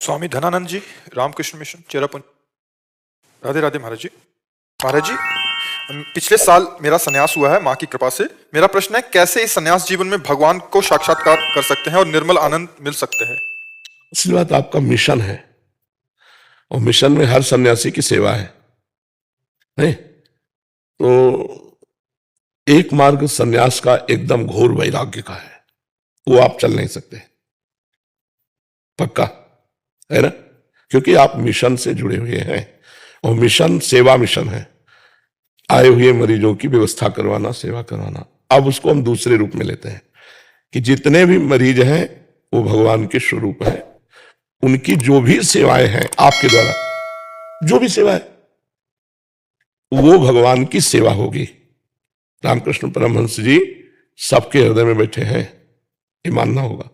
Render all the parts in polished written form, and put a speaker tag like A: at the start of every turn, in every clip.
A: स्वामी धनानंद जी, Ramakrishna mission, Cherrapunji. Radhe Radhe महाराज जी। महाराज जी, पिछले साल मेरा संन्यास हुआ है माँ की कृपा से। मेरा प्रश्न है, कैसे इस संन्यास जीवन में भगवान को साक्षात्कार कर सकते हैं और निर्मल आनंद मिल सकते हैं?
B: असली बात आपका मिशन है, और मिशन में हर सन्यासी की सेवा है, नहीं? तो एक मार्ग सन्यास का एकदम घोर वैराग्य का है, वो आप चल नहीं सकते, पक्का है ना? क्योंकि आप मिशन से जुड़े हुए हैं, और मिशन सेवा मिशन है। आए हुए मरीजों की व्यवस्था करवाना, सेवा करवाना। अब उसको हम दूसरे रूप में लेते हैं कि जितने भी मरीज हैं वो भगवान के स्वरूप हैं। उनकी जो भी सेवाएं हैं आपके द्वारा, जो भी सेवा है वो भगवान की सेवा होगी। रामकृष्ण परमहंस जी सबके हृदय में बैठे हैं, ये मानना होगा।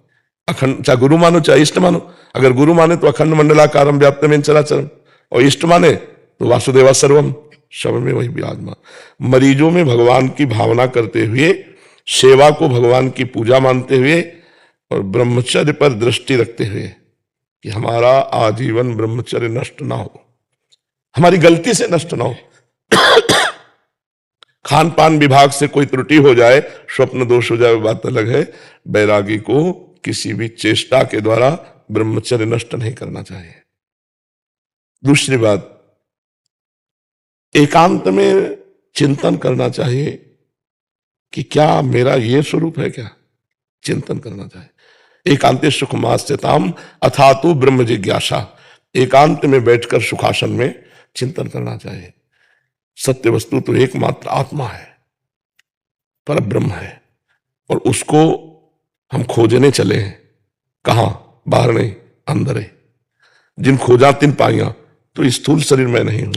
B: अखंड, चाहे गुरु मानो चाहे इष्ट मानो। अगर गुरु माने तो अखंड मंडलाकारम व्याप्तमेन चराचरम, और इष्ट माने तो वासुदेवा सर्वम, सब में वही विराजमान। मरीजों में भगवान की भावना करते हुए, सेवा को भगवान की पूजा मानते हुए, और ब्रह्मचर्य पर दृष्टि रखते हुए कि हमारा आजीवन ब्रह्मचर्य नष्ट ना हो, हमारी गलती से नष्ट ना हो। खान पान विभाग से कोई त्रुटि हो जाए, स्वप्न दोष हो जाए, वो बात अलग है। बैरागी को किसी भी चेष्टा के द्वारा ब्रह्मचर्य नष्ट नहीं करना चाहिए। दूसरी बात, एकांत में चिंतन करना चाहिए कि क्या मेरा ये स्वरूप है, क्या चिंतन करना चाहिए। एकांते सुखमास्यताम अथातु ब्रह्म जिज्ञासा, एकांत में बैठकर सुखासन में चिंतन करना चाहिए। सत्य वस्तु तो एकमात्र आत्मा है, पर ब्रह्म है, और उसको हम खोजने चले हैं। कहां? बाहर नहीं, अंदर है। जिन खोजा तिन पाइया, तो स्थूल शरीर में नहीं हूं।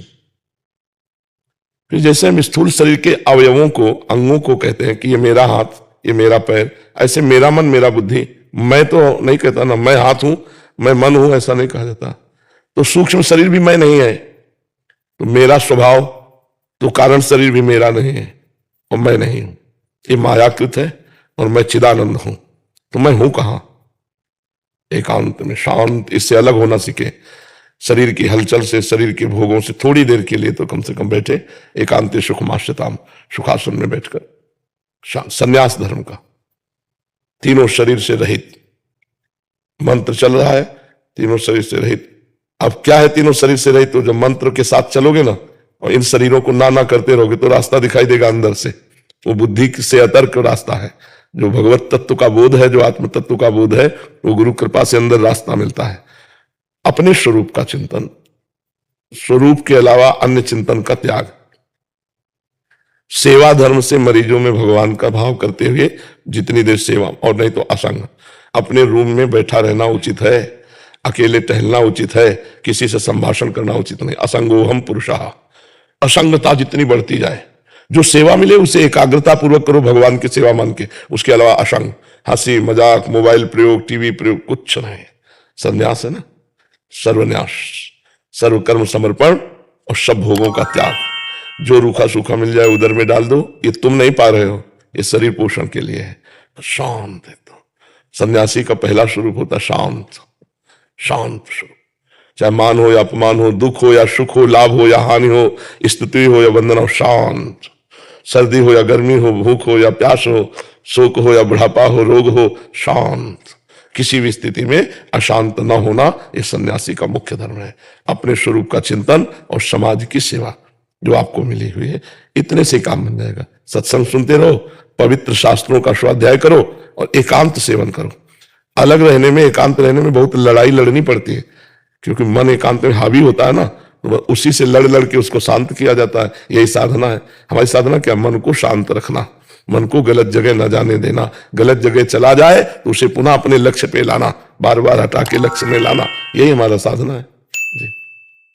B: फिर जैसे हम स्थूल शरीर के अवयवों को, अंगों को कहते हैं कि ये मेरा हाथ, ये मेरा पैर, ऐसे मेरा मन, मेरा बुद्धि, मैं तो नहीं कहता ना, मैं हाथ हूं, मैं मन हूं, ऐसा नहीं कहा जाता। तो सूक्ष्म शरीर भी मैं नहीं है, तो मेरा स्वभाव, तो कारण शरीर भी मेरा नहीं है, और मैं नहीं हूं। ये मायाकृत है, और मैं चिदानंद हूं। तो मैं हूं कहां? एकांत में शांत, इससे अलग होना सीखे। शरीर की हलचल से, शरीर के भोगों से थोड़ी देर के लिए तो कम से कम बैठे। एकांत सुखमाश्यताम, सुखासन में बैठकर, संन्यास धर्म का, तीनों शरीर से रहित मंत्र चल रहा है, तीनों शरीर से रहित। अब क्या है तीनों शरीर से रहित? तो जब मंत्र के साथ चलोगे ना, और इन शरीरों को ना करते रहोगे, तो रास्ता दिखाई देगा अंदर से। वो बुद्धि से अतर्क रास्ता है। जो भगवत तत्व का बोध है, जो आत्म तत्व का बोध है, वो गुरु कृपा से अंदर रास्ता मिलता है। अपने स्वरूप का चिंतन, स्वरूप के अलावा अन्य चिंतन का त्याग, सेवा धर्म से मरीजों में भगवान का भाव करते हुए जितनी देर सेवा, और नहीं तो असंग। अपने रूम में बैठा रहना उचित है, अकेले टहलना उचित है, किसी से संभाषण करना उचित नहीं। असंगोहम पुरुषः, असंगता जितनी बढ़ती जाए, जो सेवा मिले उसे एकाग्रता पूर्वक करो भगवान की सेवा मान के। उसके अलावा असंग, हंसी मजाक, मोबाइल प्रयोग, टीवी प्रयोग, कुछ नहीं। संन्यास है ना, सर्वन्यास, सर्व कर्म समर्पण, और सब भोगों का त्याग। जो रूखा सूखा मिल जाए उधर में डाल दो। ये तुम नहीं पा रहे हो, ये शरीर पोषण के लिए है। शांत है। तो सन्यासी का पहला स्वरूप होता शांत, शांत स्वरूप। चाहे मान हो या अपमान हो, दुख हो या सुख हो, लाभ हो या हानि हो, स्तुति हो या वंदना हो, शांत। सर्दी हो या गर्मी हो, भूख हो या प्यास हो, शोक हो या बुढ़ापा हो, रोग हो, शांत। किसी भी स्थिति में अशांत न होना, यह सन्यासी का मुख्य धर्म है। अपने स्वरूप का चिंतन और समाज की सेवा जो आपको मिली हुई है, इतने से काम बन जाएगा। सत्संग सुनते रहो, पवित्र शास्त्रों का स्वाध्याय करो, और एकांत सेवन करो। अलग रहने में, एकांत रहने में बहुत लड़ाई लड़नी पड़ती है, क्योंकि मन एकांत में हावी होता है ना, तो उसी से लड़ लड़ के उसको शांत किया जाता है। यही साधना है हमारी। साधना क्या? मन को शांत रखना, मन को गलत जगह न जाने देना। गलत जगह चला जाए तो उसे पुनः अपने लक्ष्य पे लाना, बार बार हटा के लक्ष्य में लाना, यही हमारा साधना है जी।